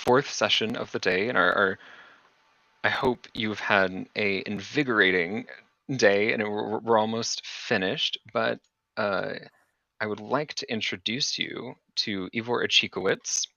fourth session of the day, and I hope you've had a invigorating day, and we're almost finished. But I would like to introduce you to Ivor Ichikowitz.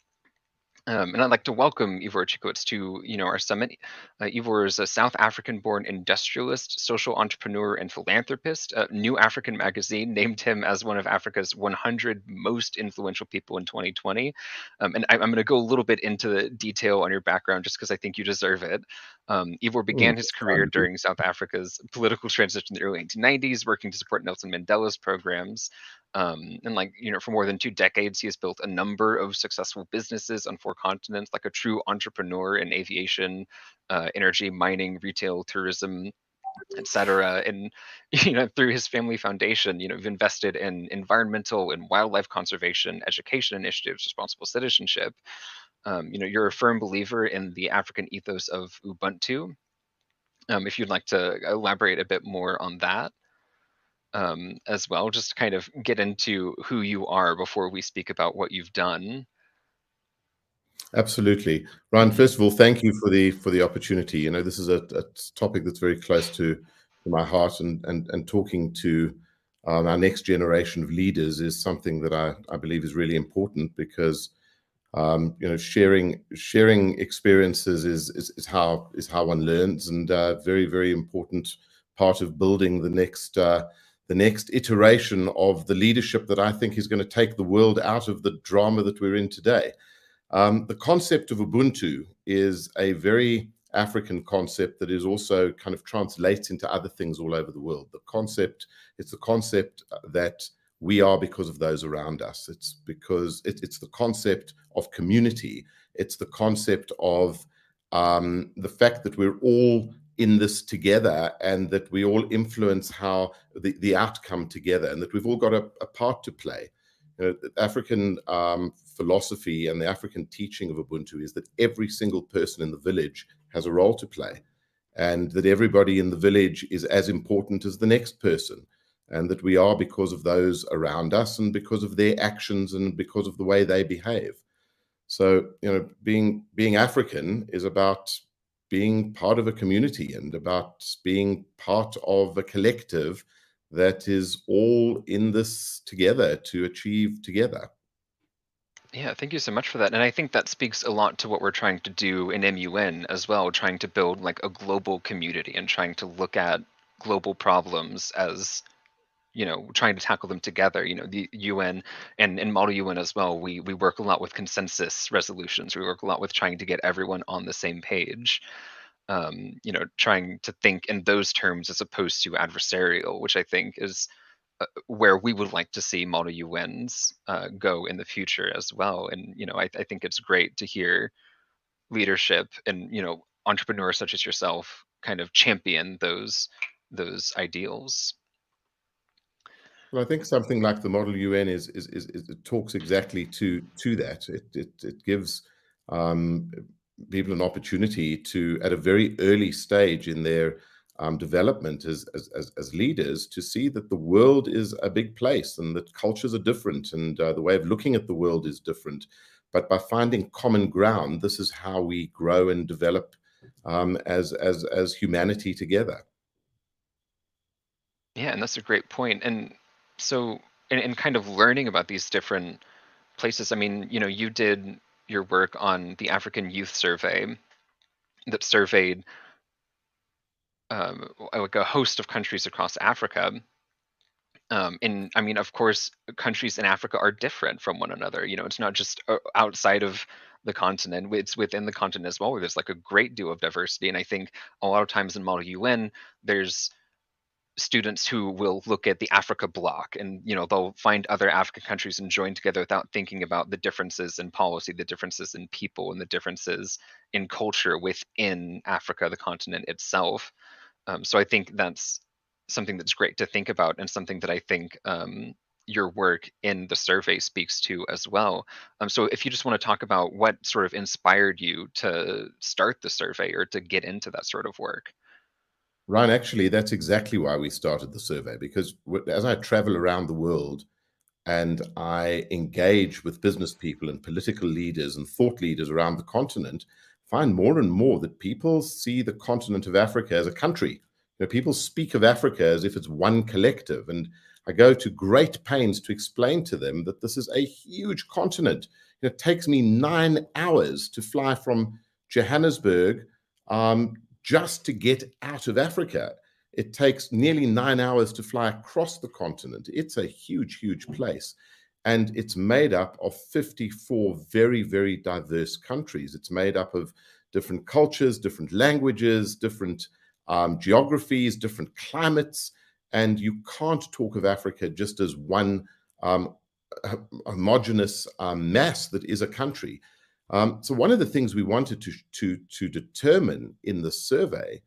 And I'd like to welcome Ivor Ichikowitz to our summit. Ivor is a South African-born industrialist, social entrepreneur, and philanthropist. New African magazine named him as one of Africa's 100 most influential people in 2020. And I'm going to go a little bit into the detail on your background just because I think you deserve it. Ivor began his career during South Africa's political transition in the early 1990s, working to support Nelson Mandela's programs. For more than 2 decades, he has built a number of successful businesses on 4 continents, like a true entrepreneur in aviation, energy, mining, retail, tourism, etc. And through his family foundation, you've invested in environmental and wildlife conservation, education initiatives, responsible citizenship. You're a firm believer in the African ethos of Ubuntu. If you'd like to elaborate a bit more on that. As well, just to kind of get into who you are before we speak about what you've done. Absolutely. Ryan, first of all, thank you for the opportunity. This is a topic that's very close to my heart, and talking to our next generation of leaders is something that I believe is really important, because sharing experiences is how one learns, and very, very important part of building the next iteration of the leadership that I think is going to take the world out of the drama that we're in today. The concept of Ubuntu is a very African concept that is also kind of translates into other things all over the world. It's the concept that we are because of those around us. It's the concept of community. It's the concept of the fact that we're all in this together, and that we all influence how the outcome together, and that we've all got a part to play. African philosophy and the African teaching of Ubuntu is that every single person in the village has a role to play, and that everybody in the village is as important as the next person, and that we are because of those around us, and because of their actions, and because of the way they behave. So, being African is about being part of a community, and about being part of a collective that is all in this together to achieve together. Yeah, thank you so much for that. And I think that speaks a lot to what we're trying to do in MUN as well, trying to build like a global community and trying to look at global problems as trying to tackle them together. The UN and Model UN as well, we work a lot with consensus resolutions. We work a lot with trying to get everyone on the same page. Trying to think in those terms as opposed to adversarial, which I think is where we would like to see Model UNs go in the future as well. And I think it's great to hear leadership and entrepreneurs such as yourself kind of champion those ideals. Well, I think something like the Model UN is it talks exactly to that. It gives people an opportunity to, at a very early stage in their development as leaders, to see that the world is a big place, and that cultures are different, and the way of looking at the world is different. But by finding common ground, this is how we grow and develop as humanity together. Yeah, and that's a great point. And so, in kind of learning about these different places, I mean, you did your work on the African Youth Survey that surveyed like a host of countries across Africa. And I mean, of course, countries in Africa are different from one another. It's not just outside of the continent; it's within the continent as well, where there's like a great deal of diversity. And I think a lot of times in Model UN, there's students who will look at the Africa bloc, and they'll find other African countries and join together without thinking about the differences in policy, the differences in people, and the differences in culture within Africa, the continent itself. So I think that's something that's great to think about, and something that I think your work in the survey speaks to as well. So if you just want to talk about what sort of inspired you to start the survey or to get into that sort of work. Ryan, actually, that's exactly why we started the survey, because as I travel around the world and I engage with business people and political leaders and thought leaders around the continent, find more and more that people see the continent of Africa as a country. People speak of Africa as if it's one collective, and I go to great pains to explain to them that this is a huge continent. It takes me 9 hours to fly from Johannesburg just to get out of Africa. It takes nearly 9 hours to fly across the continent. It's a huge, huge place. And it's made up of 54 very, very diverse countries. It's made up of different cultures, different languages, different geographies, different climates. And you can't talk of Africa just as one homogenous mass that is a country. So one of the things we wanted to determine in the survey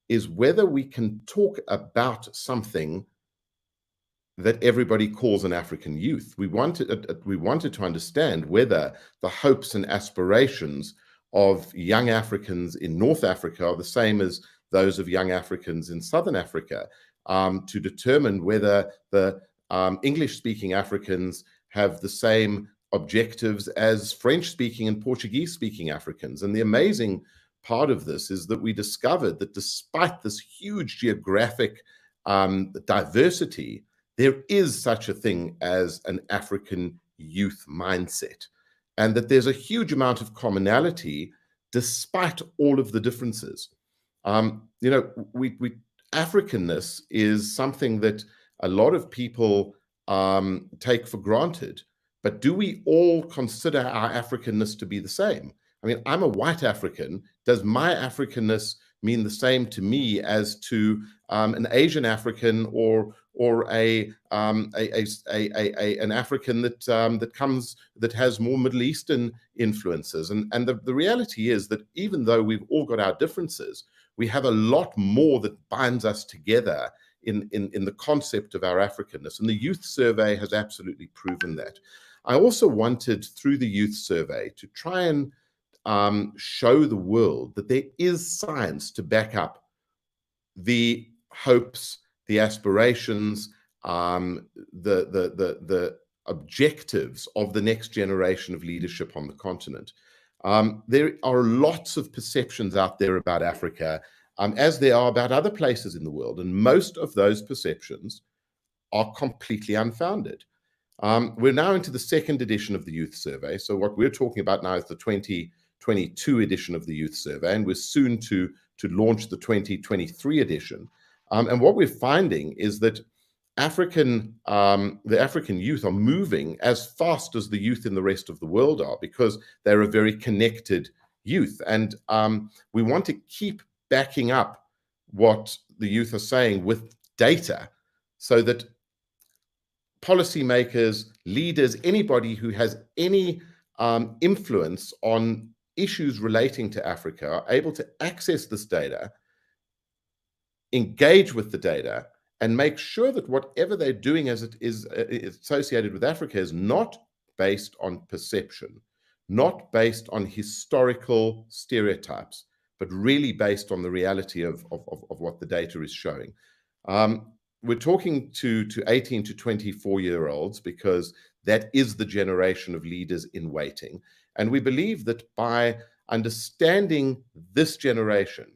is whether we can talk about something that everybody calls an African youth. We wanted to understand whether the hopes and aspirations of young Africans in North Africa are the same as those of young Africans in Southern Africa, to determine whether the English-speaking Africans have the same objectives as French-speaking and Portuguese-speaking Africans. And the amazing part of this is that we discovered that despite this huge geographic diversity, there is such a thing as an African youth mindset, and that there's a huge amount of commonality despite all of the differences. Africanness is something that a lot of people take for granted, but do we all consider our Africanness to be the same? I mean, I'm a white African. Does my Africanness mean the same to me as to an Asian African or an African that has more Middle Eastern influences? And the reality is that even though we've all got our differences, we have a lot more that binds us together in the concept of our Africanness. And the youth survey has absolutely proven that. I also wanted, through the youth survey, to try and show the world that there is science to back up the hopes, the aspirations, the objectives of the next generation of leadership on the continent. There are lots of perceptions out there about Africa, as there are about other places in the world, and most of those perceptions are completely unfounded. We're now into the second edition of the youth survey. So what we're talking about now is the 2022 edition of the youth survey, and we're soon to launch the 2023 edition. And what we're finding is that the African youth are moving as fast as the youth in the rest of the world are, because they're a very connected youth. And we want to keep backing up what the youth are saying with data, so that policymakers, leaders, anybody who has any influence on issues relating to Africa are able to access this data, engage with the data, and make sure that whatever they're doing as it is associated with Africa is not based on perception, not based on historical stereotypes, but really based on the reality of what the data is showing. We're talking to 18 to 24-year-olds because that is the generation of leaders in waiting. And we believe that by understanding this generation,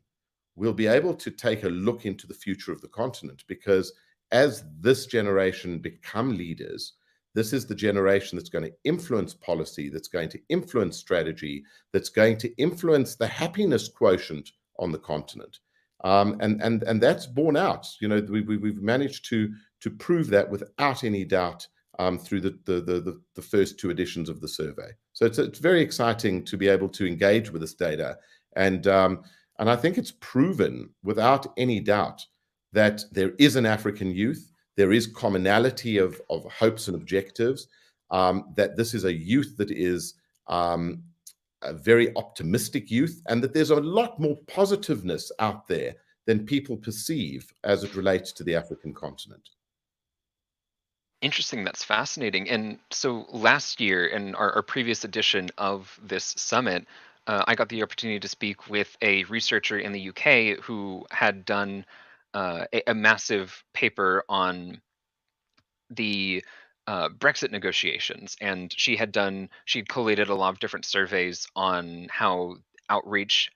we'll be able to take a look into the future of the continent, because as this generation become leaders, this is the generation that's going to influence policy, that's going to influence strategy, that's going to influence the happiness quotient on the continent. And that's borne out. We've managed to prove that without any doubt through the first two editions of the survey. So it's very exciting to be able to engage with this data, and I think it's proven without any doubt that there is an African youth, there is commonality of hopes and objectives, that this is a youth that is a very optimistic youth, and that there's a lot more positiveness out there than people perceive as it relates to the African continent. Interesting. That's fascinating. And so last year, in our previous edition of this summit, I got the opportunity to speak with a researcher in the UK who had done a massive paper on the Brexit negotiations, and she'd collated a lot of different surveys on how outreach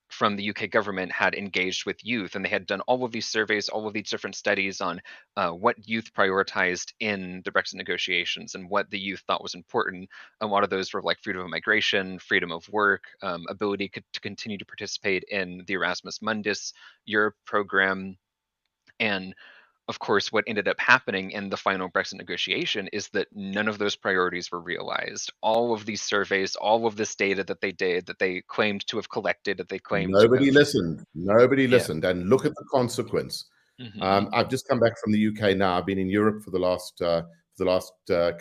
from the UK government had engaged with youth, and they had done all of these surveys, all of these different studies on what youth prioritized in the Brexit negotiations and what the youth thought was important. A lot of those were like freedom of migration, freedom of work, ability to continue to participate in the Erasmus Mundus Europe program, and of course, what ended up happening in the final Brexit negotiation is that none of those priorities were realized. All of these surveys, all of this data that they did, that they claimed to have collected, that they claimed to Nobody have, listened. Nobody yeah. listened. And look at the consequence. Hmm. I've just come back from the UK now. I've been in Europe for the last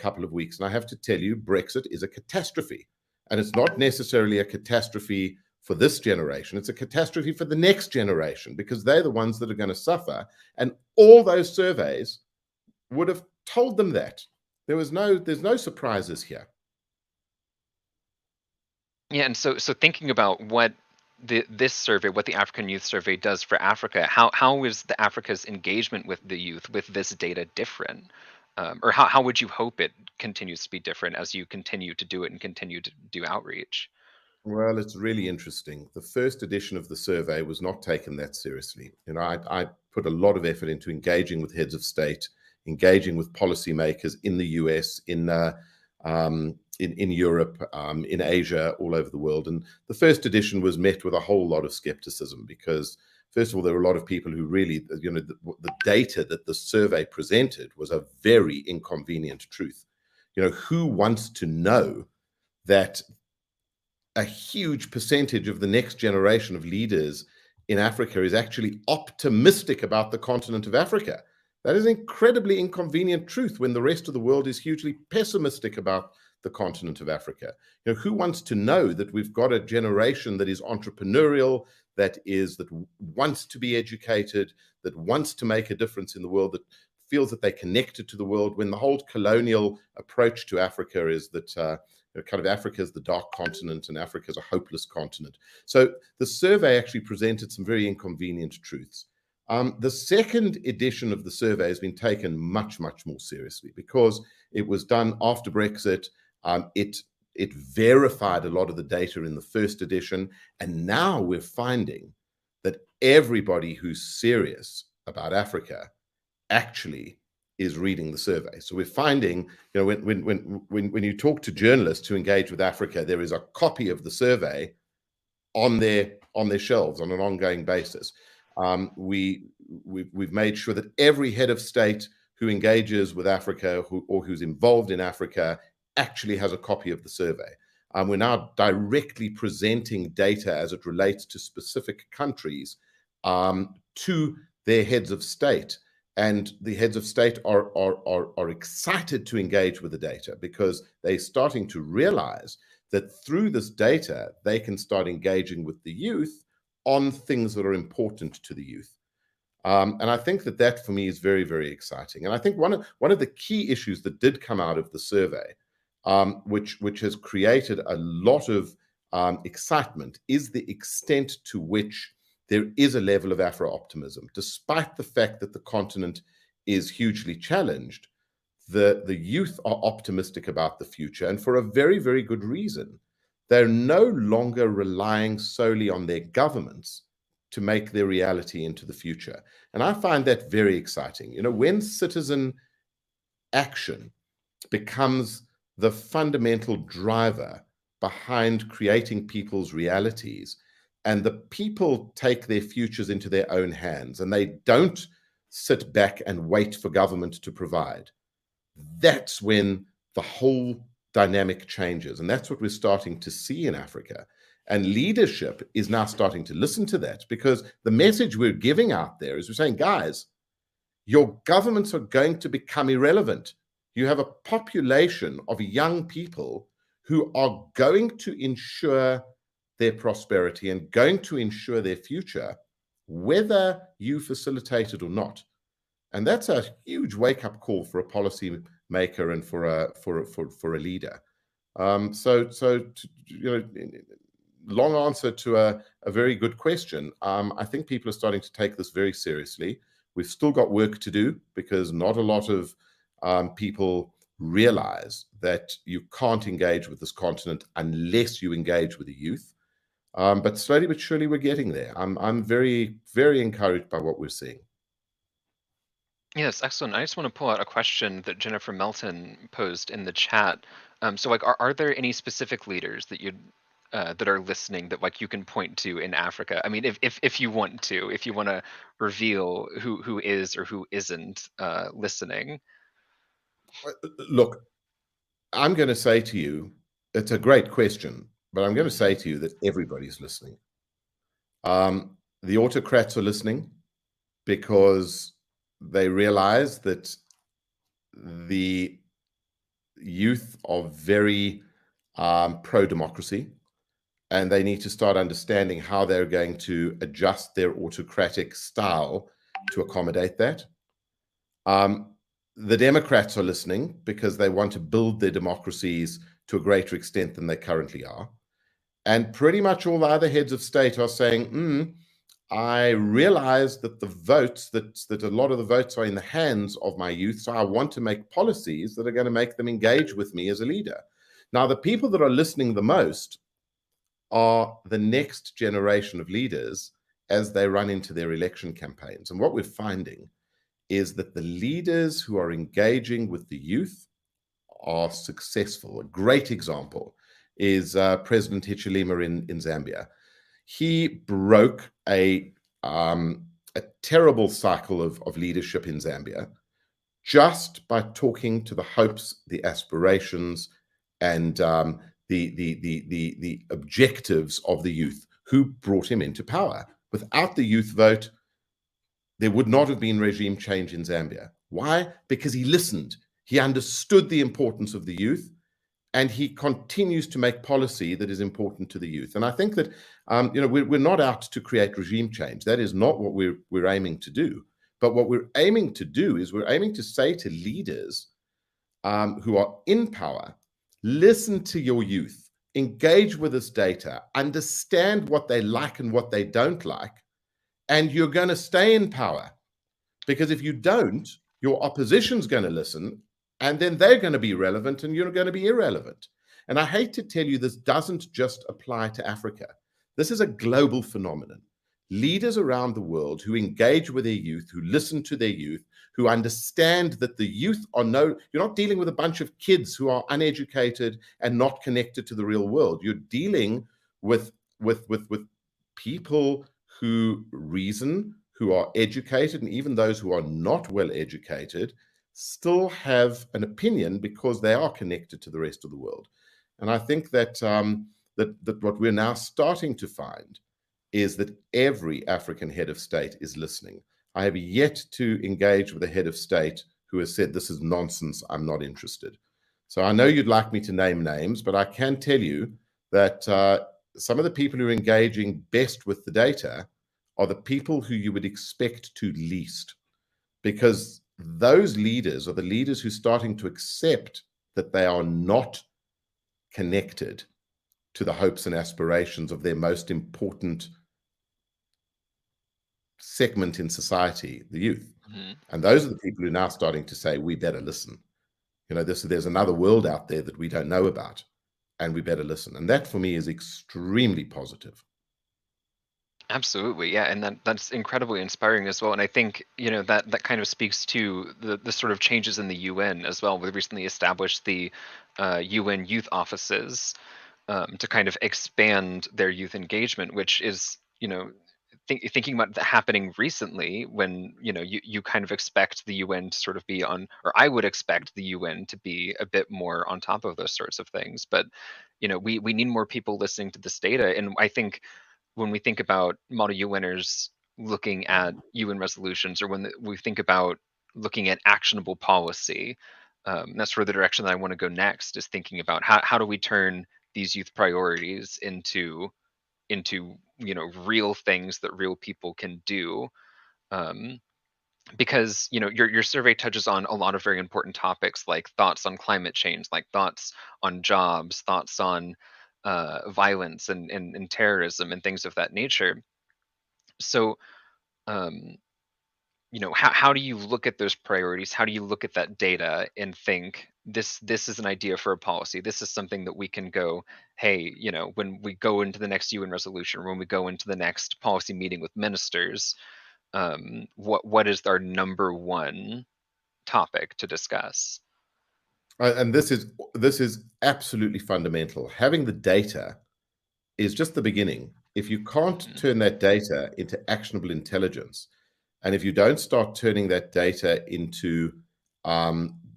couple of weeks, and I have to tell you, Brexit is a catastrophe. And it's not necessarily a catastrophe for this generation. It's a catastrophe for the next generation, because they're the ones that are going to suffer. And all those surveys would have told them that. There's no surprises here. Yeah, and so thinking about what this survey, what the African Youth Survey does for Africa, how is the Africa's engagement with the youth with this data different? Or how would you hope it continues to be different as you continue to do it and continue to do outreach? Well, it's really interesting. The first edition of the survey was not taken that seriously. I put a lot of effort into engaging with heads of state, engaging with policymakers in the US, in Europe, in Asia, all over the world. And the first edition was met with a whole lot of skepticism because, first of all, there were a lot of people who really, the data that the survey presented was a very inconvenient truth. Who wants to know that a huge percentage of the next generation of leaders in Africa is actually optimistic about the continent of Africa? That is an incredibly inconvenient truth when the rest of the world is hugely pessimistic about the continent of Africa. Who wants to know that we've got a generation that is entrepreneurial, that wants to be educated, that wants to make a difference in the world, that feels that they're connected to the world, when the whole colonial approach to Africa is that kind of Africa is the dark continent and Africa is a hopeless continent. So the survey actually presented some very inconvenient truths. The second edition of the survey has been taken much, much more seriously because it was done after Brexit. It verified a lot of the data in the first edition. And now we're finding that everybody who's serious about Africa actually is reading the survey. So we're finding, when you talk to journalists who engage with Africa, there is a copy of the survey on their shelves on an ongoing basis. We've made sure that every head of state who engages with Africa or who's involved in Africa actually has a copy of the survey. We're now directly presenting data as it relates to specific countries to their heads of state. And the heads of state are excited to engage with the data because they're starting to realize that through this data, they can start engaging with the youth on things that are important to the youth. And I think that for me is very, very exciting. And I think one of the key issues that did come out of the survey, which has created a lot of excitement, is the extent to which there is a level of Afro-optimism. Despite the fact that the continent is hugely challenged, the youth are optimistic about the future, and for a very, very good reason. They're no longer relying solely on their governments to make their reality into the future. And I find that very exciting. When citizen action becomes the fundamental driver behind creating people's realities, and the people take their futures into their own hands and they don't sit back and wait for government to provide, that's when the whole dynamic changes. And that's what we're starting to see in Africa. And leadership is now starting to listen to that, because the message we're giving out there is we're saying, guys, your governments are going to become irrelevant. You have a population of young people who are going to ensure their prosperity and going to ensure their future, whether you facilitate it or not. And that's a huge wake-up call for a policy maker and for a leader. Long answer to a very good question. I think people are starting to take this very seriously. We've still got work to do because not a lot of people realize that you can't engage with this continent unless you engage with the youth. But slowly but surely, we're getting there. I'm very, very encouraged by what we're seeing. Yes, excellent. I just want to pull out a question that Jennifer Melton posed in the chat. So, like, are there any specific leaders that you that are listening that like you can point to in Africa? I mean, if you want to, if you want to reveal who is or who isn't listening. Look, I'm going to say to you, it's a great question, but I'm going to say to you that everybody's listening. The autocrats are listening because they realize that the youth are very pro-democracy, and they need to start understanding how they're going to adjust their autocratic style to accommodate that. The Democrats are listening because they want to build their democracies to a greater extent than they currently are. And pretty much all the other heads of state are saying, I realize that the votes, that a lot of the votes are in the hands of my youth, so I want to make policies that are going to make them engage with me as a leader. Now, the people that are listening the most are the next generation of leaders as they run into their election campaigns. And what we're finding is that the leaders who are engaging with the youth are successful. A great example is President Hichilema in Zambia. He broke a terrible cycle of leadership in Zambia just by talking to the hopes, the aspirations, and the objectives of the youth who brought him into power. Without the youth vote, there would not have been regime change in Zambia. Why? Because he listened. He understood the importance of the youth, and he continues to make policy that is important to the youth. And I think that we're not out to create regime change. That is not what we're aiming to do. But what we're aiming to do is we're aiming to say to leaders who are in power, listen to your youth, engage with this data, understand what they like and what they don't like, and you're going to stay in power. Because if you don't, your opposition's going to listen, and then they're going to be relevant and you're going to be irrelevant. And I hate to tell you, this doesn't just apply to Africa. This is a global phenomenon. Leaders around the world who engage with their youth, who listen to their youth, who understand that the youth are you're not dealing with a bunch of kids who are uneducated and not connected to the real world. You're dealing with people who reason, who are educated, and even those who are not well educated still have an opinion because they are connected to the rest of the world. And I think that that what we're now starting to find is that every African head of state is listening. I have yet to engage with a head of state who has said, this is nonsense, I'm not interested. So I know you'd like me to name names, but I can tell you that some of the people who are engaging best with the data are the people who you would expect to least, because those leaders are the leaders who are starting to accept that they are not connected to the hopes and aspirations of their most important segment in society, the youth. Mm-hmm. And those are the people who are now starting to say, we better listen. There's another world out there that we don't know about, and we better listen. And that for me is extremely positive. Absolutely, yeah, and that's incredibly inspiring as well. And I think that kind of speaks to the sort of changes in the UN as well. We recently established the UN youth offices to kind of expand their youth engagement, which is thinking about that happening recently when you kind of expect the UN to sort of be on, or I would expect the UN to be a bit more on top of those sorts of things. But we need more people listening to this data, and I think when we think about model UNers looking at UN resolutions, or when we think about looking at actionable policy, that's sort of the direction that I want to go next, is thinking about how do we turn these youth priorities into real things that real people can do. Because your survey touches on a lot of very important topics, like thoughts on climate change, like thoughts on jobs, thoughts on violence and terrorism and things of that nature. So how do you look at those priorities? How do you look at that data and think this is an idea for a policy? This is something that we can go, hey, when we go into the next UN resolution, or when we go into the next policy meeting with ministers, what is our number one topic to discuss? And this is absolutely fundamental. Having the data is just the beginning. If you can't Mhm. turn that data into actionable intelligence, and if you don't start turning that data into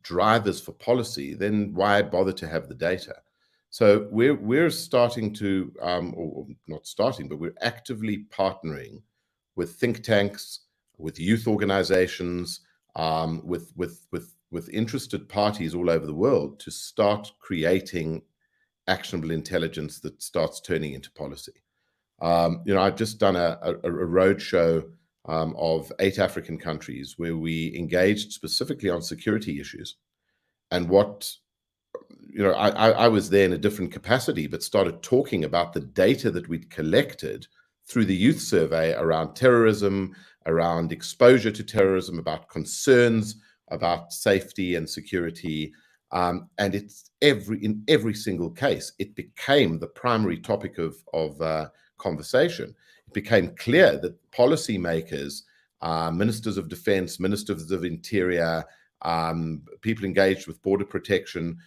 drivers for policy, then why bother to have the data? So we're starting to, or not starting, but we're actively partnering with think tanks, with youth organizations, with interested parties all over the world to start creating actionable intelligence that starts turning into policy. I've just done a roadshow of 8 African countries where we engaged specifically on security issues. And I was there in a different capacity, but started talking about the data that we'd collected through the youth survey around terrorism, around exposure to terrorism, about concerns about safety and security. And in every single case, it became the primary topic of conversation. It became clear that policymakers, ministers of defense, ministers of interior, people engaged with border protection,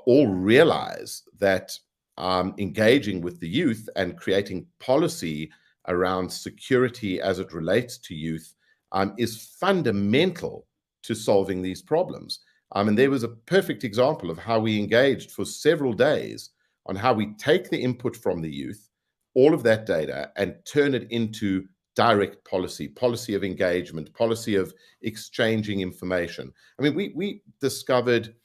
all realize that engaging with the youth and creating policy around security as it relates to youth is fundamental to solving these problems. And there was a perfect example of how we engaged for several days on how we take the input from the youth, all of that data, and turn it into direct policy of engagement, policy of exchanging information. I mean, we discovered,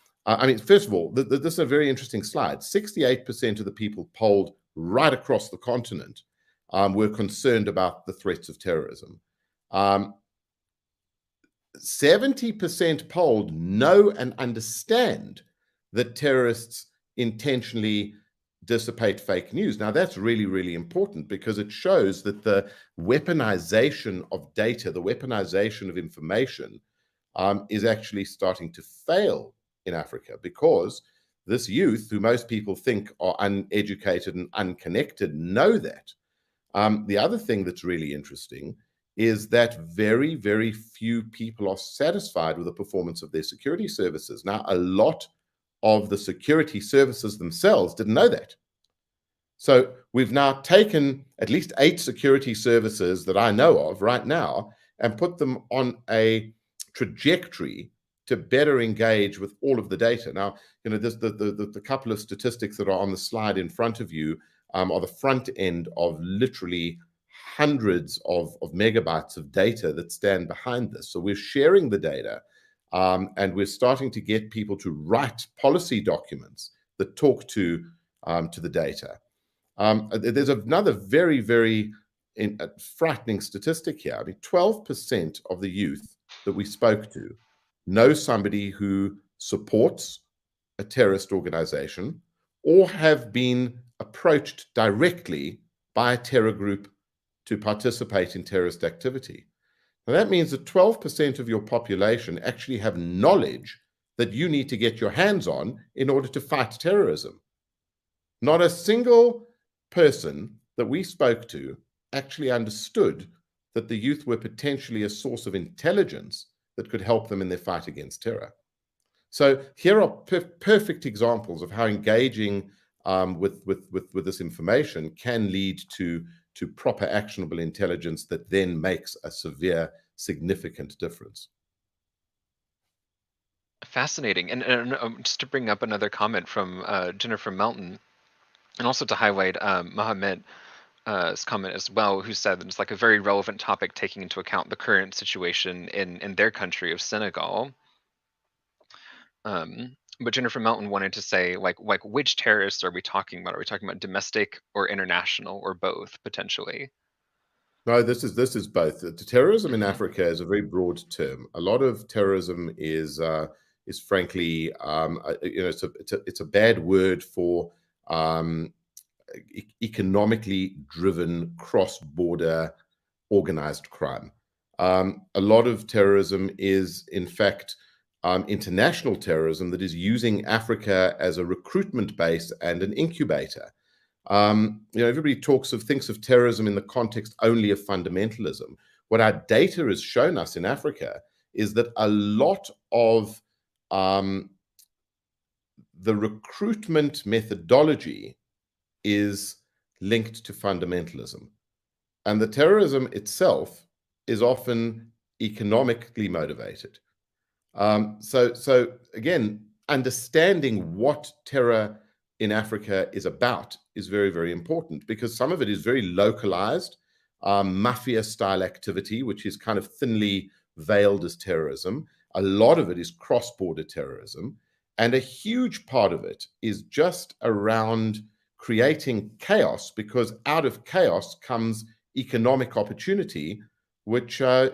first of all, this is a very interesting slide. 68% of the people polled right across the continent were concerned about the threats of terrorism. 70% polled know and understand that terrorists intentionally dissipate fake news. Now, that's really, really important because it shows that the weaponization of data, the weaponization of information, is actually starting to fail in Africa, because this youth, who most people think are uneducated and unconnected, know that. The other thing that's really interesting is that very, very few people are satisfied with the performance of their security services. Now, a lot of the security services themselves didn't know that. So we've now taken at least 8 security services that I know of right now and put them on a trajectory to better engage with all of the data. Now, there's the couple of statistics that are on the slide in front of you are the front end of literally hundreds of megabytes of data that stand behind this. So we're sharing the data, and we're starting to get people to write policy documents that talk to the data. There's another very, very frightening statistic here. I mean, 12% of the youth that we spoke to know somebody who supports a terrorist organization or have been approached directly by a terror group to participate in terrorist activity. Now, that means that 12% of your population actually have knowledge that you need to get your hands on in order to fight terrorism. Not a single person that we spoke to actually understood that the youth were potentially a source of intelligence that could help them in their fight against terror. So here are perfect examples of how engaging with this information can lead to proper actionable intelligence that then makes a severe, significant difference. Fascinating. And just to bring up another comment from Jennifer Melton, and also to highlight Mohammed comment as well, who said that it's like a very relevant topic, taking into account the current situation in their country of Senegal. But Jennifer Melton wanted to say, like which terrorists are we talking about? Are we talking about domestic or international, or both potentially? No, this is both. Terrorism in Hmm. Africa is a very broad term. A lot of terrorism is frankly, it's a bad word for economically driven cross-border organized crime. A lot of terrorism is, in fact, international terrorism that is using Africa as a recruitment base and an incubator. Everybody thinks of terrorism in the context only of fundamentalism. What our data has shown us in Africa is that a lot of the recruitment methodology is linked to fundamentalism. And the terrorism itself is often economically motivated. So again, understanding what terror in Africa is about is very, very important, because some of it is very localized, mafia-style activity, which is kind of thinly veiled as terrorism. A lot of it is cross-border terrorism. And a huge part of it is just around creating chaos, because out of chaos comes economic opportunity, which are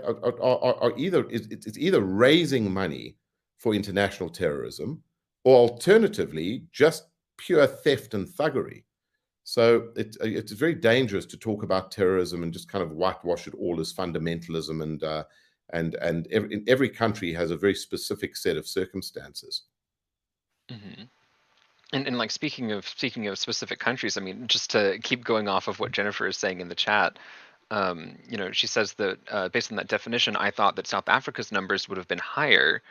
either raising money for international terrorism, or alternatively, just pure theft and thuggery. So it's very dangerous to talk about terrorism and just kind of whitewash it all as fundamentalism, and every country has a very specific set of circumstances. Mm-hmm. And like speaking of specific countries, I mean, just to keep going off of what Jennifer is saying in the chat, she says that based on that definition, I thought that South Africa's numbers would have been higher.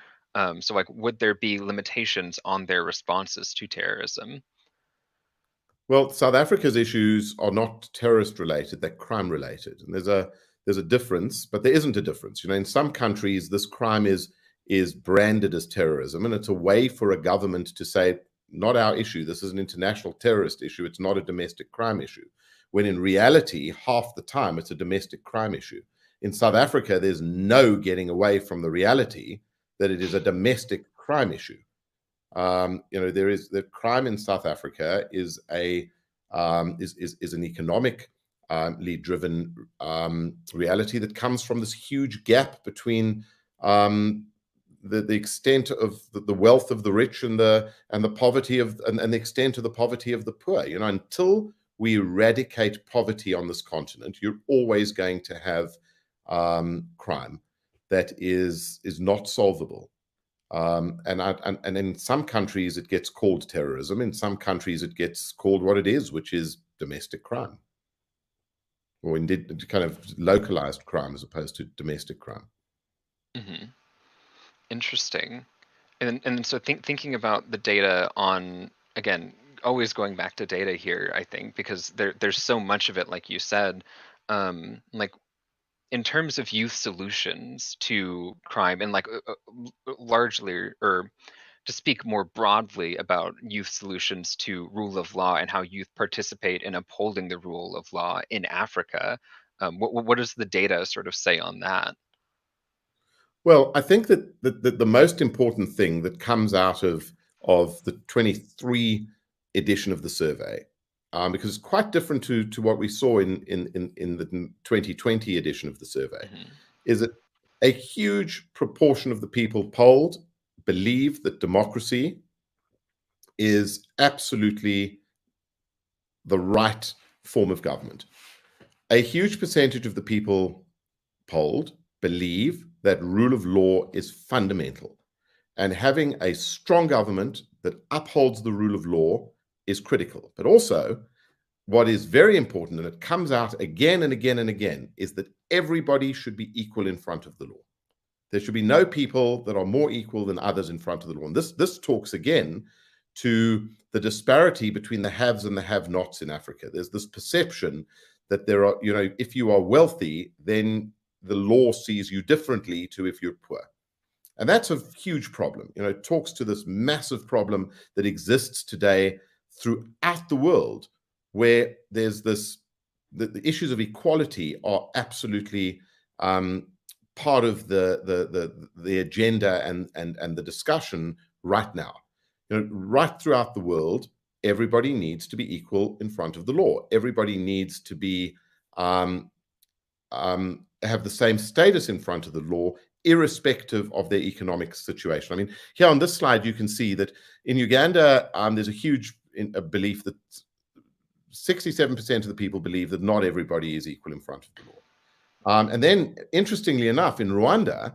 So like, would there be limitations on their responses to terrorism? Well, South Africa's issues are not terrorist related; they're crime related, and there's a difference, but there isn't a difference. In some countries, this crime is branded as terrorism, and it's a way for a government to say, not our issue. This is an international terrorist issue. It's not a domestic crime issue. When in reality, half the time, it's a domestic crime issue. In South Africa, there's no getting away from the reality that it is a domestic crime issue. There is the crime in South Africa is an economically driven reality that comes from this huge gap between the extent of the wealth of the rich and the poverty of and the extent of the poverty of the poor. Until we eradicate poverty on this continent, you're always going to have crime that is not solvable. And in some countries it gets called terrorism. In some countries it gets called what it is, which is domestic crime, or indeed kind of localized crime as opposed to domestic crime. Mm-hmm. Interesting. And so thinking about the data on, again, always going back to data here, I think, because there's so much of it, like you said, like in terms of youth solutions to crime, and like largely, or to speak more broadly about youth solutions to rule of law and how youth participate in upholding the rule of law in Africa, what does the data sort of say on that? Well, I think that the most important thing that comes out of the 23 edition of the survey, because it's quite different to what we saw in the 2020 edition of the survey, Mm-hmm. is that a huge proportion of the people polled believe that democracy is absolutely the right form of government. A huge percentage of the people polled believe that rule of law is fundamental, and having a strong government that upholds the rule of law is critical. But also, what is very important, and it comes out again and again and again, is that everybody should be equal in front of the law. There should be no people that are more equal than others in front of the law. And this talks again to the disparity between the haves and the have-nots in Africa. There's this perception that there are, if you are wealthy, then the law sees you differently to if you're poor. And that's a huge problem. It talks to this massive problem that exists today throughout the world, where there's the issues of equality are absolutely part of the agenda and the discussion right now. Right throughout the world, everybody needs to be equal in front of the law. Everybody needs to be have the same status in front of the law, irrespective of their economic situation. I mean, here on this slide, you can see that in Uganda, there's a huge belief that 67% of the people believe that not everybody is equal in front of the law. And then, interestingly enough, in Rwanda,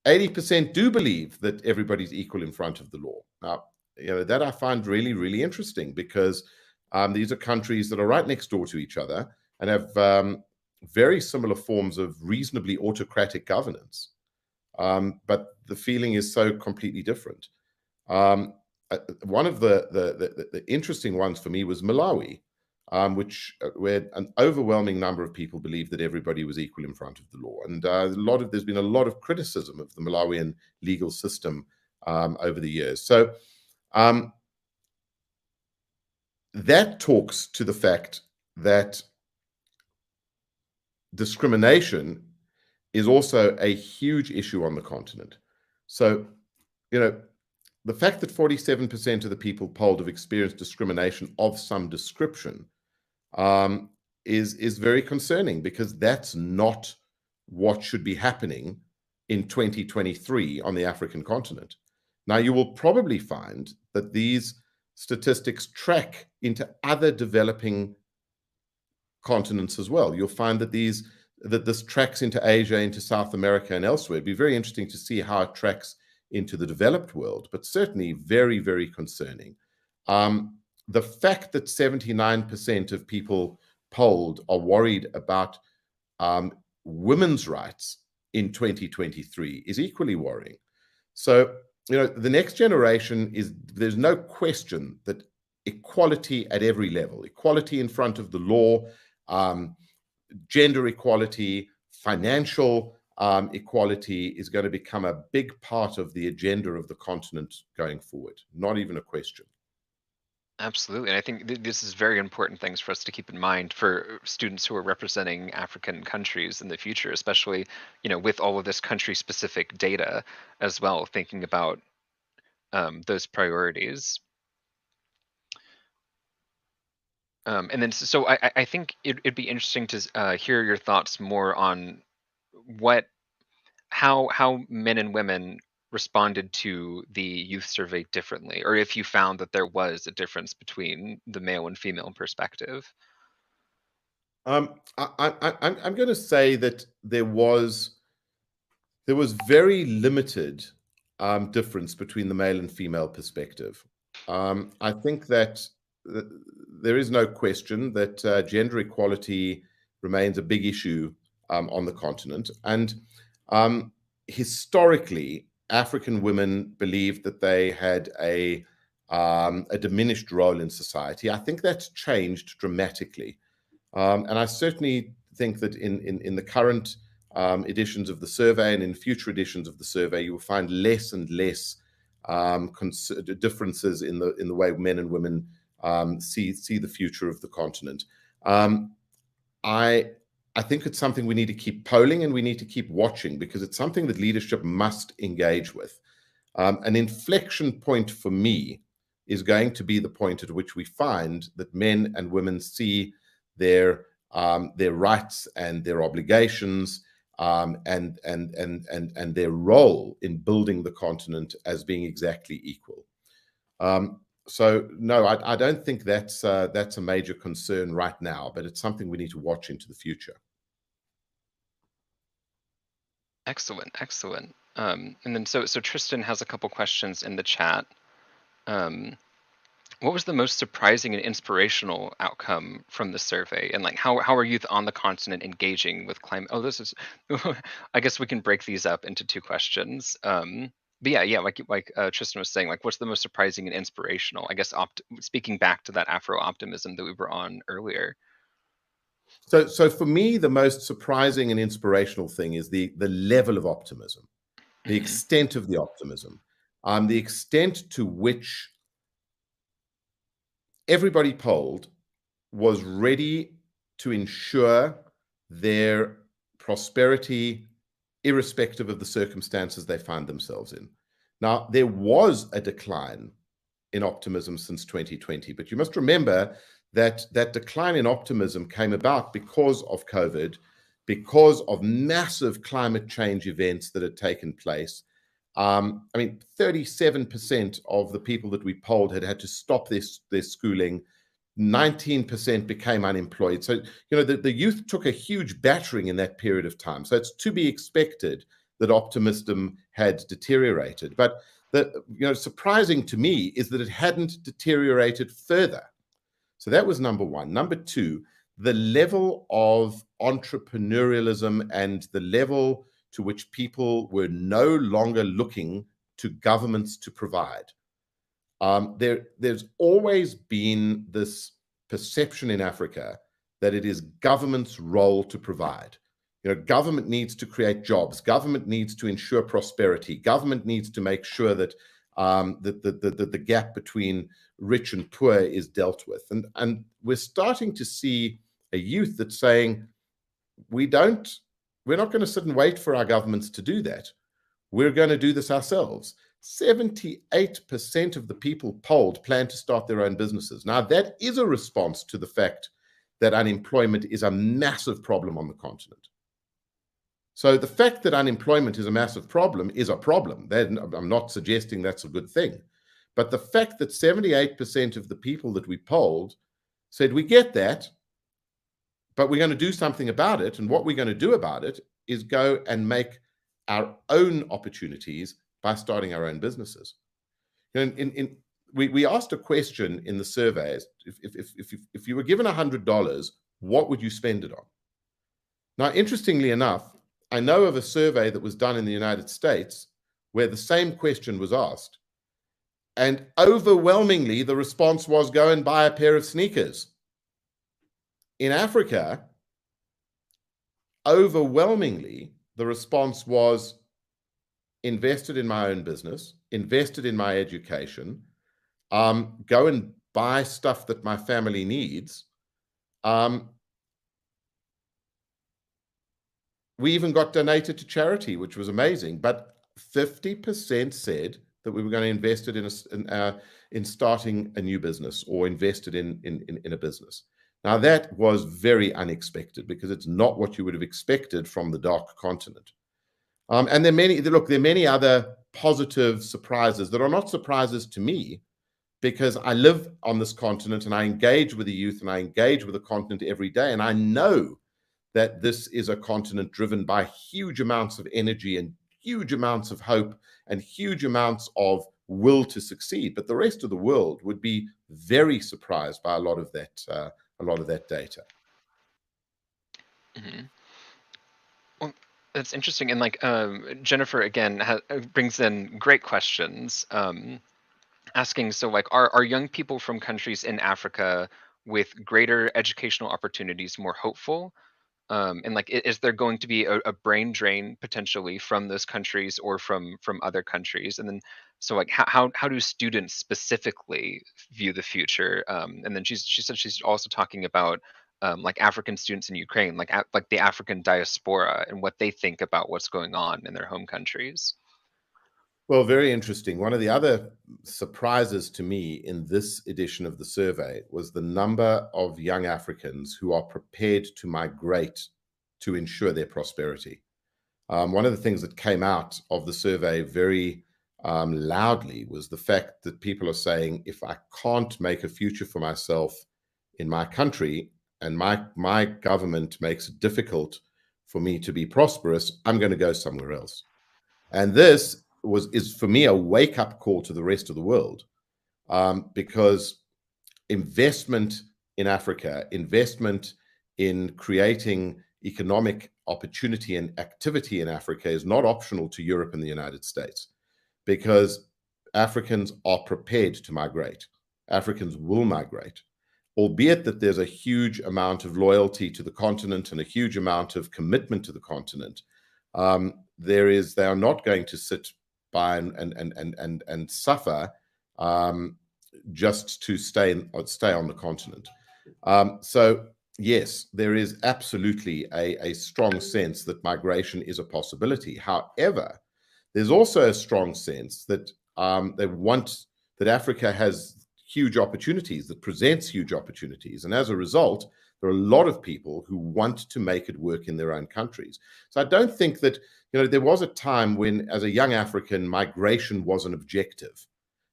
80% do believe that everybody's equal in front of the law. Now, that I find really, really interesting, because these are countries that are right next door to each other and have very similar forms of reasonably autocratic governance. But the feeling is so completely different. One of the interesting ones for me was Malawi, where an overwhelming number of people believed that everybody was equal in front of the law, and there's been a lot of criticism of the Malawian legal system over the years. So that talks to the fact that discrimination is also a huge issue on the continent. So, the fact that 47% of the people polled have experienced discrimination of some description is very concerning, because that's not what should be happening in 2023 on the African continent. Now, you will probably find that these statistics track into other developing continents as well. You'll find that this tracks into Asia, into South America, and elsewhere. It'd be very interesting to see how it tracks into the developed world, but certainly very, very concerning. The fact that 79% of people polled are worried about women's rights in 2023 is equally worrying. So, the next generation there's no question that equality at every level, equality in front of the law, gender equality, financial equality is going to become a big part of the agenda of the continent going forward. Not even a question. Absolutely. And I think this is very important things for us to keep in mind for students who are representing African countries in the future, especially, with all of this country specific data as well, thinking about those priorities. And then, so I think it'd be interesting to hear your thoughts more on how men and women responded to the youth survey differently, or if you found that there was a difference between the male and female perspective. I'm going to say that there was very limited difference between the male and female perspective. I think that there is no question that gender equality remains a big issue on the continent. And historically, African women believed that they had a diminished role in society. I think that's changed dramatically. And I certainly think that in the current editions of the survey and in future editions of the survey, you will find less and less differences in the way men and women see the future of the continent. I think it's something we need to keep polling and we need to keep watching, because it's something that leadership must engage with. An inflection point for me is going to be the point at which we find that men and women see their rights and their obligations and their role in building the continent as being exactly equal. So no, I don't think that's a major concern right now, but it's something we need to watch into the future. Excellent, excellent. And then so Tristan has a couple questions in the chat. What was the most surprising and inspirational outcome from the survey? And how are youth on the continent engaging with climate? Oh, this is, I guess we can break these up into two questions. But yeah, like Tristan was saying, what's the most surprising and inspirational? I guess speaking back to that Afro optimism that we were on earlier. So for me, the most surprising and inspirational thing is the level of optimism, the extent of the optimism, the extent to which everybody polled was ready to ensure their prosperity, irrespective of the circumstances they find themselves in. Now, there was a decline in optimism since 2020, but you must remember that decline in optimism came about because of COVID, because of massive climate change events that had taken place. 37% of the people that we polled had to stop their schooling. 19% became unemployed. So, the youth took a huge battering in that period of time. So it's to be expected that optimism had deteriorated. But surprising to me is that it hadn't deteriorated further. So that was number one. Number two, the level of entrepreneurialism and the level to which people were no longer looking to governments to provide. There's always been this perception in Africa that it is government's role to provide. Government needs to create jobs. Government needs to ensure prosperity. Government needs to make sure that the gap between rich and poor is dealt with. And we're starting to see a youth that's saying, we're not going to sit and wait for our governments to do that. We're going to do this ourselves. 78% of the people polled plan to start their own businesses. Now, that is a response to the fact that unemployment is a massive problem on the continent. So the fact that unemployment is a massive problem is a problem. I'm not suggesting that's a good thing. But the fact that 78% of the people that we polled said, we get that, but we're going to do something about it. And what we're going to do about it is go and make our own opportunities by starting our own businesses. We asked a question in the surveys, if you were given $100, what would you spend it on? Now, interestingly enough, I know of a survey that was done in the United States where the same question was asked. And overwhelmingly, the response was go and buy a pair of sneakers. In Africa, overwhelmingly, the response was invested in my own business, invested in my education, go and buy stuff that my family needs. We even got donated to charity, which was amazing. But 50% said that we were going to invest it in starting a new business or invested in a business. Now, that was very unexpected because it's not what you would have expected from the dark continent. And there are many other positive surprises that are not surprises to me because I live on this continent and I engage with the youth and I engage with the continent every day. And I know that this is a continent driven by huge amounts of energy and huge amounts of hope and huge amounts of will to succeed. But the rest of the world would be very surprised by a lot of that data. Mm-hmm. Well, that's interesting. And Jennifer, again, brings in great questions. Asking, so are young people from countries in Africa with greater educational opportunities more hopeful? And is there going to be a brain drain potentially from those countries or from other countries? And then, so how do students specifically view the future? And then she said she's also talking about African students in Ukraine, like the African diaspora and what they think about what's going on in their home countries. Well, very interesting. One of the other surprises to me in this edition of the survey was the number of young Africans who are prepared to migrate to ensure their prosperity. One of the things that came out of the survey very loudly was the fact that people are saying, if I can't make a future for myself in my country and my government makes it difficult for me to be prosperous, I'm going to go somewhere else. And this is for me a wake-up call to the rest of the world, because investment in Africa, investment in creating economic opportunity and activity in Africa is not optional to Europe and the United States, because Africans are prepared to migrate. Africans will migrate, albeit that there's a huge amount of loyalty to the continent and a huge amount of commitment to the continent. They are not going to sit by and suffer just to stay on the continent. So yes, there is absolutely a strong sense that migration is a possibility. However, there's also a strong sense that they want that Africa has huge opportunities, that presents huge opportunities, and as a result, there are a lot of people who want to make it work in their own countries. So I don't think that, there was a time when, as a young African, migration was an objective.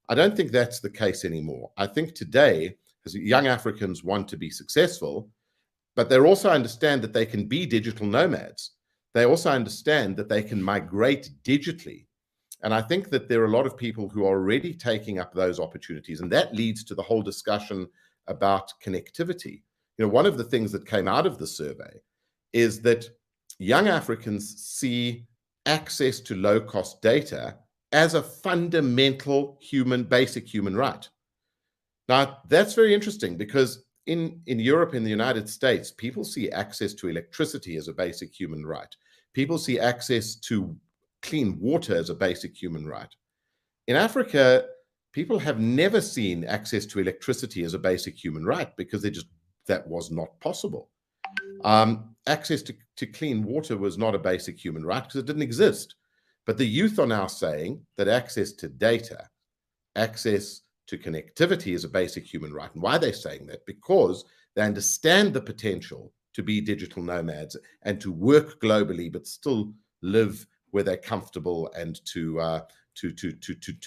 I don't think that's the case anymore. I think today because young Africans want to be successful, but they also understand that they can be digital nomads. They also understand that they can migrate digitally. And I think that there are a lot of people who are already taking up those opportunities. And that leads to the whole discussion about connectivity. You know, one of the things that came out of the survey is that young Africans see access to low-cost data as a fundamental basic human right. Now, that's very interesting because in Europe, in the United States, people see access to electricity as a basic human right. People see access to clean water as a basic human right. In Africa, people have never seen access to electricity as a basic human right because that was not possible. Access to clean water was not a basic human right because it didn't exist. But the youth are now saying that access to data, access to connectivity is a basic human right. And why are they saying that? Because they understand the potential to be digital nomads and to work globally, but still live where they're comfortable, and to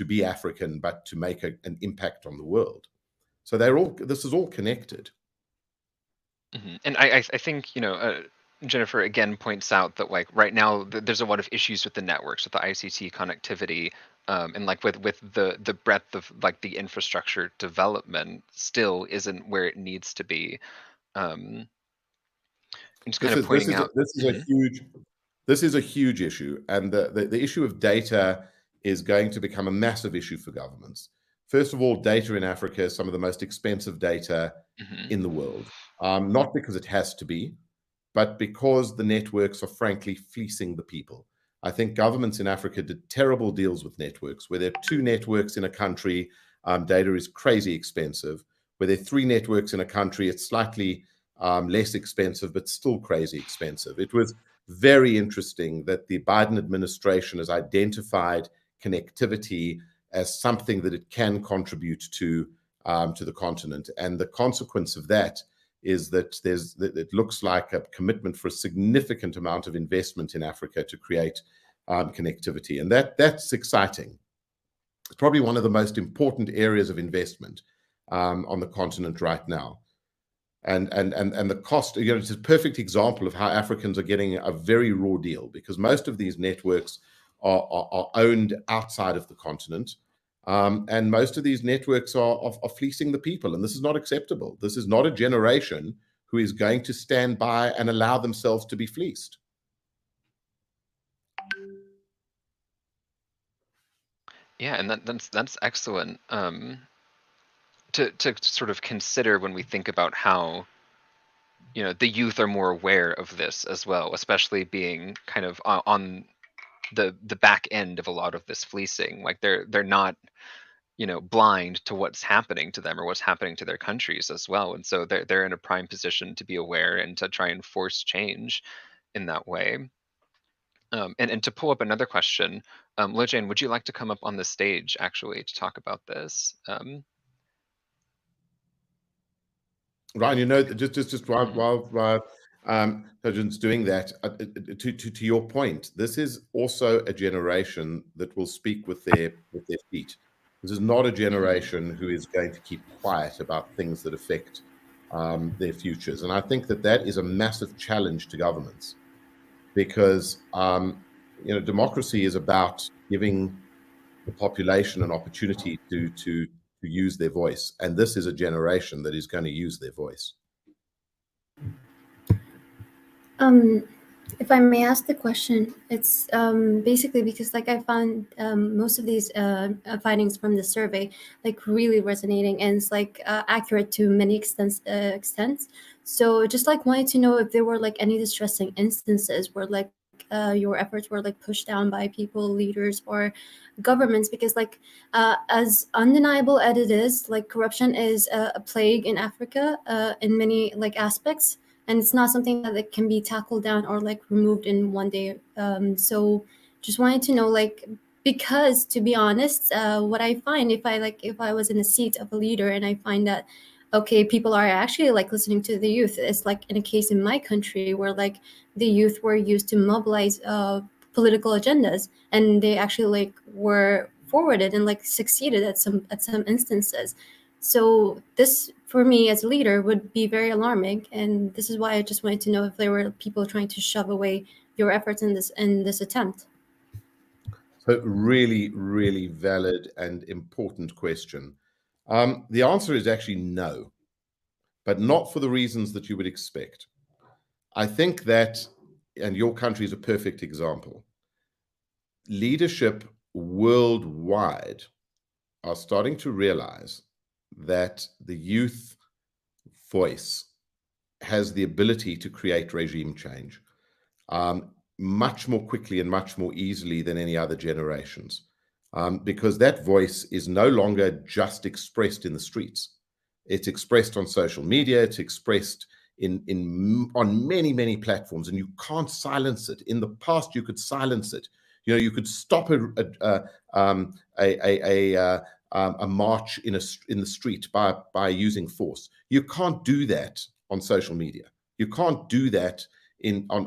be African, but to make an impact on the world. So this is all connected. And I think, Jennifer again points out that like right now there's a lot of issues with the networks, with the ICT connectivity, and like with the breadth of like the infrastructure development still isn't where it needs to be. And just kind of pointing out. This is a huge issue, and the issue of data is going to become a massive issue for governments. First of all, data in Africa is some of the most expensive data in the world, not because it has to be, but because the networks are frankly fleecing the people. I think governments in Africa did terrible deals with networks. Where there are 2 networks in a country, data is crazy expensive. Where there are 3 networks in a country, it's slightly less expensive, but still crazy expensive. It was very interesting that the Biden administration has identified connectivity as something that it can contribute to the continent. And the consequence of that is that it looks like a commitment for a significant amount of investment in Africa to create connectivity. And that's exciting. It's probably one of the most important areas of investment on the continent right now. And the cost, it's a perfect example of how Africans are getting a very raw deal, because most of these networks are owned outside of the continent. And most of these networks are fleecing the people, and this is not acceptable. This is not a generation who is going to stand by and allow themselves to be fleeced. Yeah, and that's excellent to sort of consider when we think about how the youth are more aware of this as well, especially being kind of on the back end of a lot of this fleecing. Like they're not blind to what's happening to them or what's happening to their countries as well, and so they're in a prime position to be aware and to try and force change in that way. And to pull up another question, Lojane, would you like to come up on the stage actually to talk about this? Ryan, just while Surgeon's doing that, to your point, this is also a generation that will speak with their feet. This is not a generation who is going to keep quiet about things that affect their futures. And I think that is a massive challenge to governments, because democracy is about giving the population an opportunity to use their voice, and this is a generation that is going to use their voice. If I may ask the question, it's basically because like I found most of these findings from the survey like really resonating, and it's like accurate to many extents. So just like wanted to know if there were like any distressing instances where like your efforts were like pushed down by people, leaders, or governments, because like as undeniable as it is, like corruption is a plague in Africa in many like aspects, and it's not something that can be tackled down or like removed in one day. So just wanted to know, like, because to be honest, what I find if I was in a seat of a leader and I find that okay, people are actually like listening to the youth, it's like in a case in my country where like the youth were used to mobilize political agendas, and they actually like were forwarded and like succeeded at some instances. So this, for me as a leader, would be very alarming. And this is why I just wanted to know if there were people trying to shove away your efforts in this attempt. So really, really valid and important question. The answer is actually no, but not for the reasons that you would expect. I think that, and your country is a perfect example, leadership worldwide are starting to realize that the youth voice has the ability to create regime change much more quickly and much more easily than any other generations, because that voice is no longer just expressed in the streets. It's expressed on social media. It's expressed on many platforms, and you can't silence it. In the past, you could silence it. You know, you could stop a march in the street by using force. You can't do that on social media. You can't do that on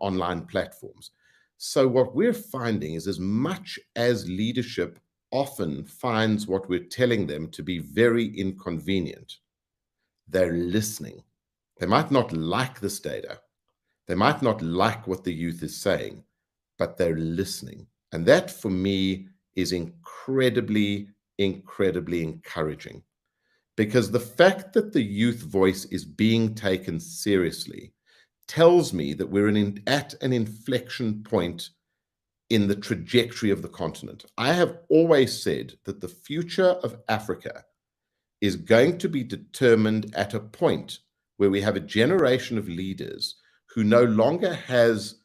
online platforms. So what we're finding is, as much as leadership often finds what we're telling them to be very inconvenient, they're listening. They might not like this data. They might not like what the youth is saying, but they're listening. And that, for me, is incredibly encouraging, because the fact that the youth voice is being taken seriously tells me that we're at an inflection point in the trajectory of the continent. I have always said that the future of Africa is going to be determined at a point where we have a generation of leaders who no longer has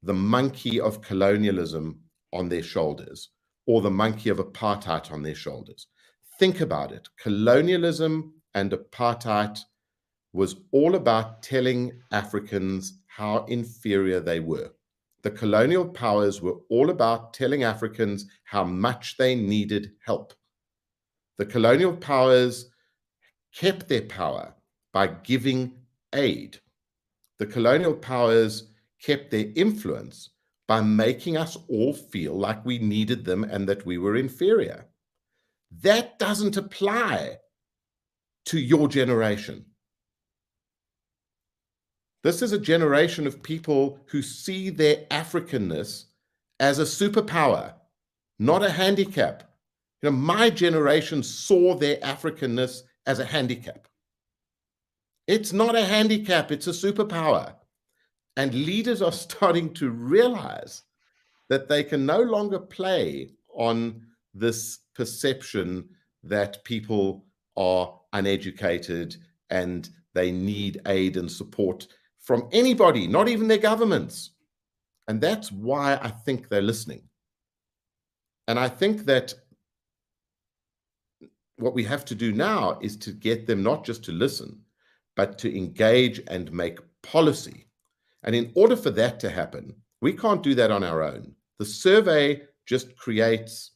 the monkey of colonialism on their shoulders, or the monkey of apartheid on their shoulders. Think about it. Colonialism and apartheid was all about telling Africans how inferior they were. The colonial powers were all about telling Africans how much they needed help. The colonial powers kept their power by giving aid. The colonial powers kept their influence by making us all feel like we needed them and that we were inferior. That doesn't apply to your generation. This is a generation of people who see their Africanness as a superpower, not a handicap. You know, my generation saw their Africanness as a handicap. It's not a handicap, it's a superpower. And leaders are starting to realize that they can no longer play on this perception that people are uneducated and they need aid and support from anybody, not even their governments. And that's why I think they're listening. And I think that what we have to do now is to get them not just to listen, but to engage and make policy. And in order for that to happen, we can't do that on our own. The survey just creates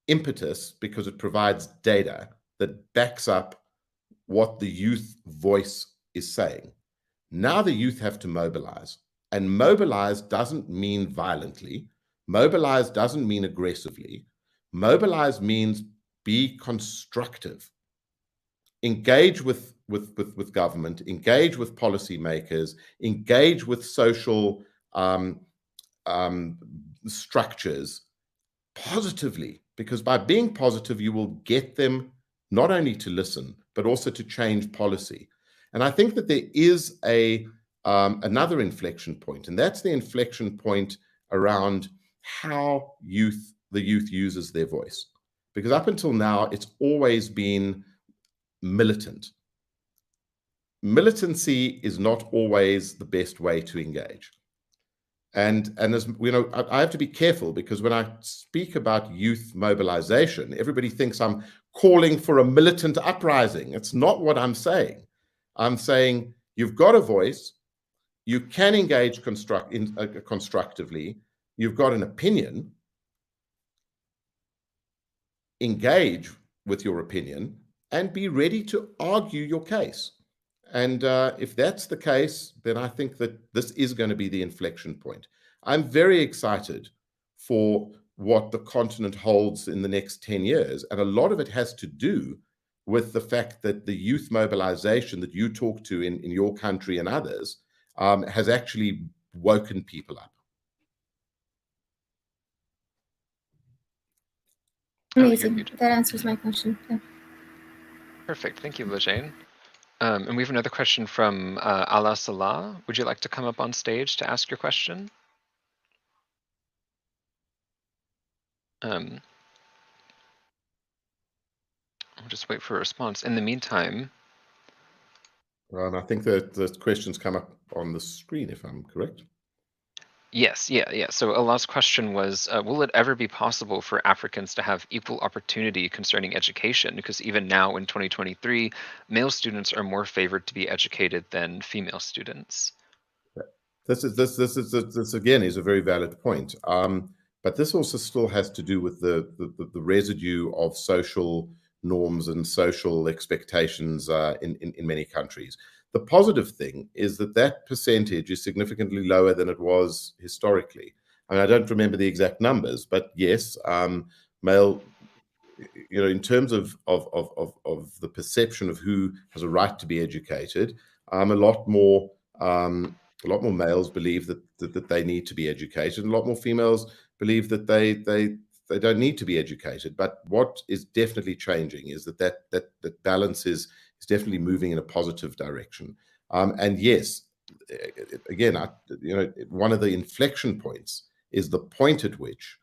impetus because it provides data that backs up what the youth voice is saying. Now the youth have to mobilize. And mobilize doesn't mean violently. Mobilize doesn't mean aggressively. Mobilize means be constructive. Engage with government, engage with policymakers, engage with social structures positively, because by being positive, you will get them not only to listen, but also to change policy. And I think that there is another inflection point, and that's the inflection point around how the youth uses their voice. Because up until now, it's always been militant. Militancy is not always the best way to engage. And as you know, I have to be careful, because when I speak about youth mobilization, everybody thinks I'm calling for a militant uprising. It's not what I'm saying. I'm saying you've got a voice, you can engage constructively, you've got an opinion, engage with your opinion, and be ready to argue your case. And if that's the case, then I think that this is going to be the inflection point. I'm very excited for what the continent holds in the next 10 years. And a lot of it has to do with the fact that the youth mobilization that you talk to in your country and others has actually woken people up. Amazing. That answers my question. Yeah. Perfect. Thank you, Lajane. And we have another question from Ala Salah. Would you like to come up on stage to ask your question? I'll just wait for a response. In the meantime, I think that the questions come up on the screen, if I'm correct. yes, yeah. So Allah's question was, will it ever be possible for Africans to have equal opportunity concerning education? Because even now in 2023, male students are more favored to be educated than female students. This again is a very valid point. But this also still has to do with the residue of social norms and social expectations in many countries. The positive thing is that percentage is significantly lower than it was historically. I mean, I don't remember the exact numbers, but yes, male, in terms of the perception of who has a right to be educated, a lot more males believe that they need to be educated, and a lot more females believe that they don't need to be educated. But what is definitely changing is that balance is definitely moving in a positive direction. And yes, again, one of the inflection points is the point at which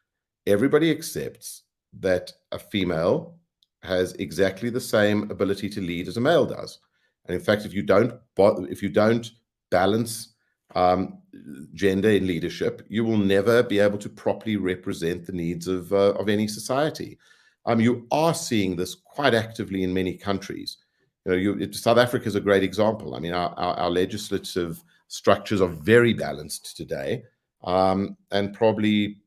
everybody accepts that a female has exactly the same ability to lead as a male does. And in fact, if you don't balance gender in leadership, you will never be able to properly represent the needs of any society. You are seeing this quite actively in many countries. South Africa is a great example. I mean, our legislative structures are very balanced today, and probably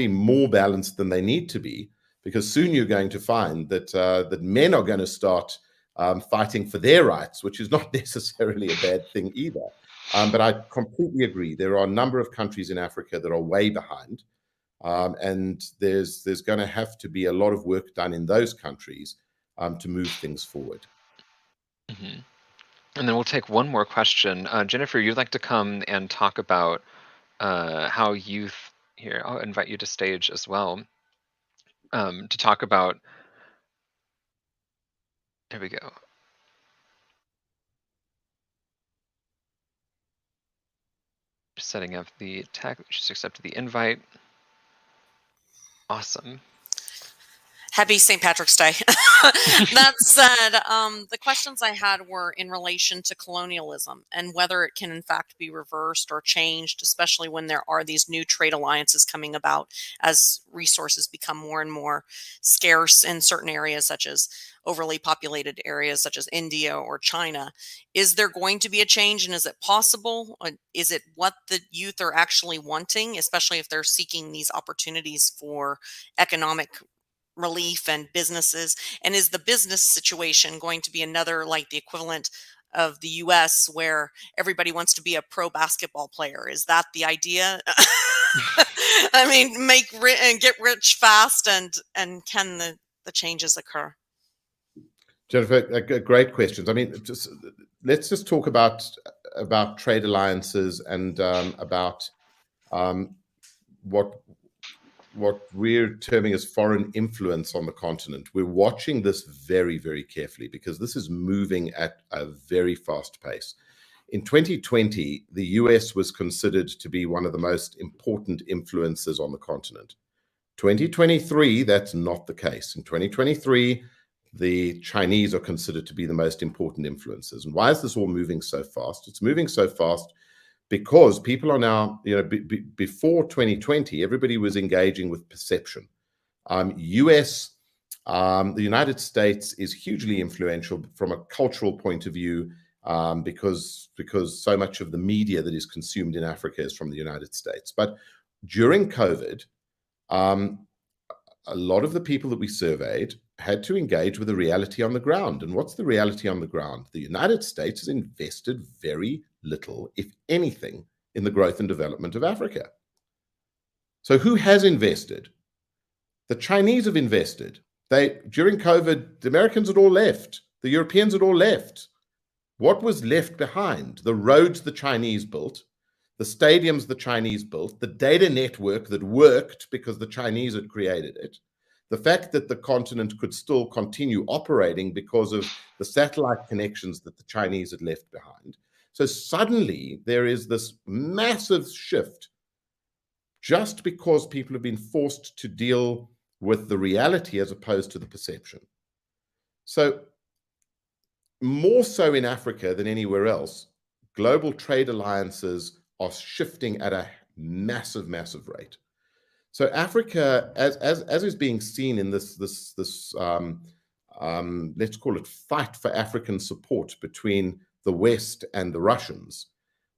more balanced than they need to be, because soon you're going to find that men are going to start fighting for their rights, which is not necessarily a bad thing either. But I completely agree. There are a number of countries in Africa that are way behind, and there's going to have to be a lot of work done in those countries to move things forward. Mm-hmm. And then we'll take one more question. Jennifer, you'd like to come and talk about how youth, here, I'll invite you to stage as well, to talk about, there we go. Just setting up the tag, just accepted the invite. Awesome. Happy St. Patrick's Day. That said, the questions I had were in relation to colonialism and whether it can in fact be reversed or changed, especially when there are these new trade alliances coming about as resources become more and more scarce in certain areas, such as overly populated areas such as India or China. Is there going to be a change, and is it possible? Is it what the youth are actually wanting, especially if they're seeking these opportunities for economic relief and businesses? And is the business situation going to be another, like the equivalent of the US, where everybody wants to be a pro basketball player? Is that the idea? I mean, get rich fast, and can the changes occur? Jennifer, great questions. I mean, let's just talk about trade alliances and about what we're terming as foreign influence on the continent. We're watching this very, very carefully because this is moving at a very fast pace. In 2020, the US was considered to be one of the most important influences on the continent. 2023, that's not the case. In 2023, the Chinese are considered to be the most important influences. And why is this all moving so fast? It's moving so fast because people are now, before 2020, everybody was engaging with perception. The United States is hugely influential from a cultural point of view, because so much of the media that is consumed in Africa is from the United States. But during COVID, a lot of the people that we surveyed had to engage with the reality on the ground. And what's the reality on the ground? The United States has invested very little, if anything, in the growth and development of Africa. So who has invested? The Chinese have invested. During COVID, the Americans had all left. The Europeans had all left. What was left behind? The roads the Chinese built, the stadiums the Chinese built, the data network that worked because the Chinese had created it, the fact that the continent could still continue operating because of the satellite connections that the Chinese had left behind. So suddenly there is this massive shift just because people have been forced to deal with the reality as opposed to the perception. So more so in Africa than anywhere else, global trade alliances are shifting at a massive, massive rate. So Africa, as is being seen in this let's call it fight for African support between the West and the Russians,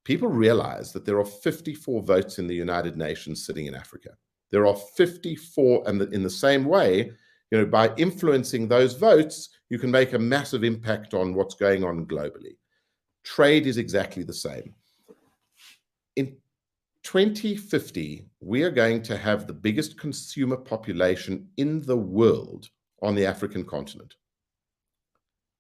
people realize that there are 54 votes in the United Nations sitting in Africa. There are 54, and in the same way, by influencing those votes, you can make a massive impact on what's going on globally. Trade is exactly the same. In 2050, we are going to have the biggest consumer population in the world on the African continent.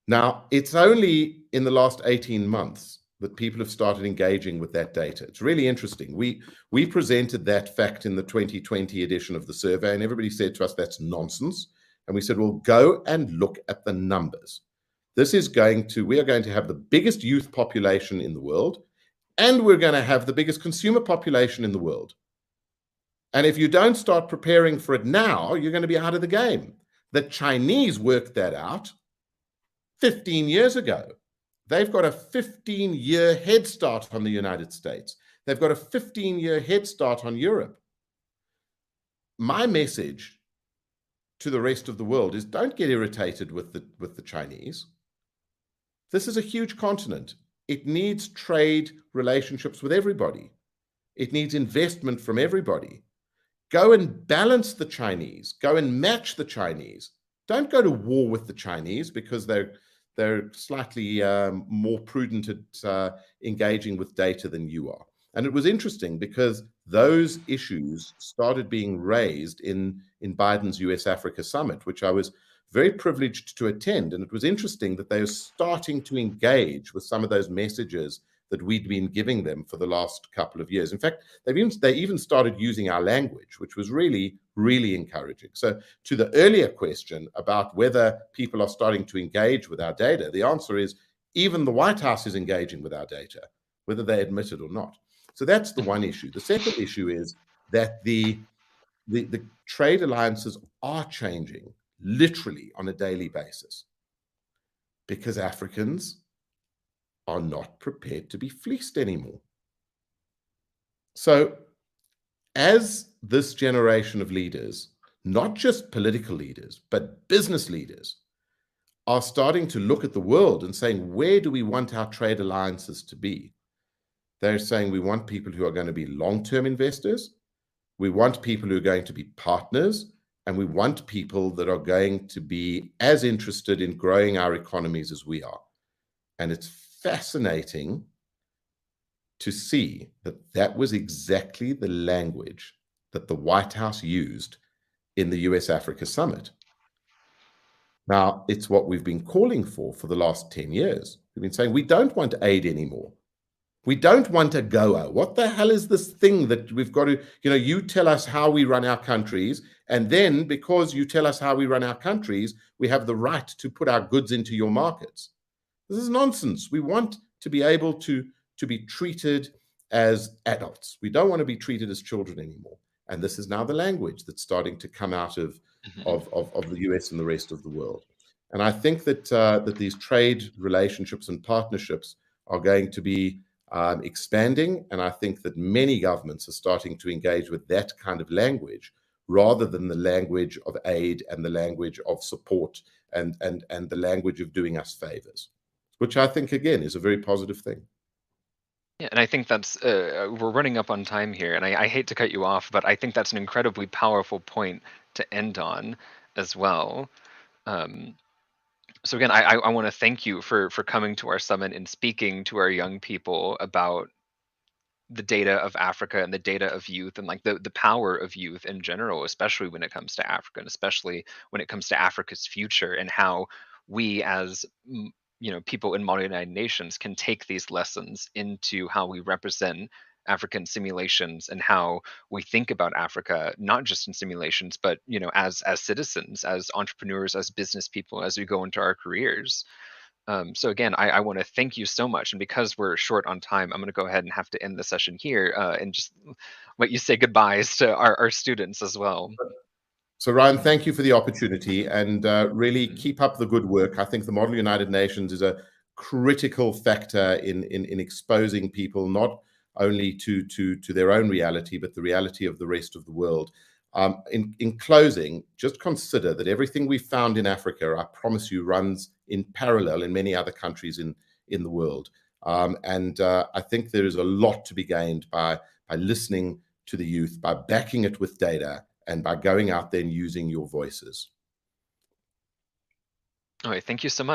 Now, it's only in the last 18 months that people have started engaging with that data. It's really interesting. We presented that fact in the 2020 edition of the survey, and everybody said to us, that's nonsense. And we said, well, go and look at the numbers. We are going to have the biggest youth population in the world, and we're going to have the biggest consumer population in the world. And if you don't start preparing for it now, you're going to be out of the game. The Chinese worked that out 15 years ago. They've got a 15-year head start on the United States. They've got a 15-year head start on Europe. My message to the rest of the world is, don't get irritated with the Chinese. This is a huge continent. It needs trade relationships with everybody. It needs investment from everybody. Go and balance the Chinese. Go and match the Chinese. Don't go to war with the Chinese because they're slightly more prudent at engaging with data than you are. And it was interesting because those issues started being raised in Biden's US-Africa summit, which I was very privileged to attend. And it was interesting that they are starting to engage with some of those messages that we'd been giving them for the last couple of years. In fact, they even started using our language, which was really, really encouraging. So to the earlier question about whether people are starting to engage with our data, the answer is even the White House is engaging with our data, whether they admit it or not. So that's the one issue. The second issue is that the trade alliances are changing literally on a daily basis because Africans are not prepared to be fleeced anymore. So as this generation of leaders, not just political leaders, but business leaders, are starting to look at the world and saying, where do we want our trade alliances to be? They're saying we want people who are going to be long-term investors, we want people who are going to be partners, and we want people that are going to be as interested in growing our economies as we are. And it's fascinating to see that was exactly the language that the White House used in the US-Africa summit. Now, it's what we've been calling for the last 10 years. We've been saying we don't want aid anymore. We don't want a AGOA. What the hell is this thing that we've got to, you tell us how we run our countries, and then because you tell us how we run our countries, we have the right to put our goods into your markets. This is nonsense. We want to be able to be treated as adults. We don't want to be treated as children anymore. And this is now the language that's starting to come out of the US and the rest of the world. And I think that these trade relationships and partnerships are going to be expanding. And I think that many governments are starting to engage with that kind of language rather than the language of aid and the language of support and the language of doing us favors, which I think, again, is a very positive thing. Yeah, and I think that's, we're running up on time here, and I hate to cut you off, but I think that's an incredibly powerful point to end on as well. So again, I want to thank you for coming to our summit and speaking to our young people about the data of Africa and the data of youth, and like the power of youth in general, especially when it comes to Africa, and especially when it comes to Africa's future, and how we as people in modern United Nations can take these lessons into how we represent African simulations and how we think about Africa, not just in simulations, but as citizens, as entrepreneurs, as business people, as we go into our careers. So again, I want to thank you so much. And because we're short on time, I'm going to go ahead and have to end the session here and just let you say goodbyes to our students as well. So Ryan, thank you for the opportunity, and really keep up the good work. I think the Model United Nations is a critical factor in exposing people not only to their own reality, but the reality of the rest of the world. In closing, just consider that everything we found in Africa, I promise you, runs in parallel in many other countries in the world. I think there is a lot to be gained by listening to the youth, by backing it with data, and by going out there and using your voices. All right, thank you so much.